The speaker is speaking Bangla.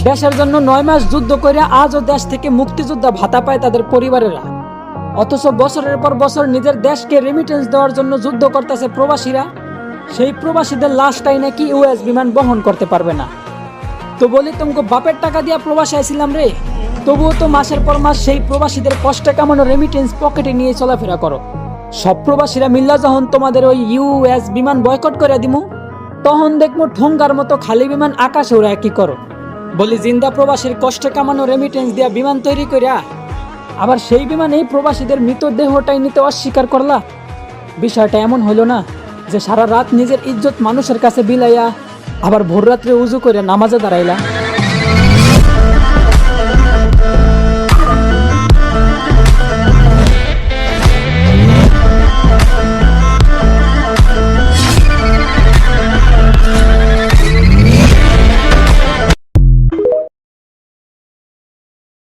দেশের জন্য 9 মাস যুদ্ধ করে আজও দেশ থেকে মুক্তিযোদ্ধা ভাতা পায় তাদের পরিবারেরা। অথচ বছরের পর বছর নিজের দেশকে রেমিটেন্স দেওয়ার জন্য যুদ্ধ করতেছে প্রবাসীরা। সেই প্রবাসীদের লাশটাই নাকি ইউএস বিমান বহন করতে পারবে না। তো বলি তোমাকে বাপের টাকা দিয়া প্রবাসী আইছিলাম রে, তবুও তো মাসের পর মাস সেই প্রবাসীদের কষ্টে কামানো রেমিটেন্স পকেটে নিয়ে চলাফেরা করো। সব প্রবাসীরা মিল্লা যখন তোমাদের ওই ইউএস বিমান বয়কট করে দিমু, তখন দেখবো ঠোঙ্গার মতো খালি বিমান আকাশে ওরা কি করো। বলি জিন্দা প্রবাসীর কষ্টে কামানো রেমিটেন্স দিয়া বিমান তৈরি করিয়া আবার সেই বিমানেই প্রবাসীদের মৃতদেহটাই নিতে অস্বীকার করলা। বিষয়টা এমন হইল না যে সারা রাত নিজের ইজ্জত মানুষের কাছে বিলাইয়া আবার ভোর রাত্রে উজু করে নামাজে দাঁড়াইলা।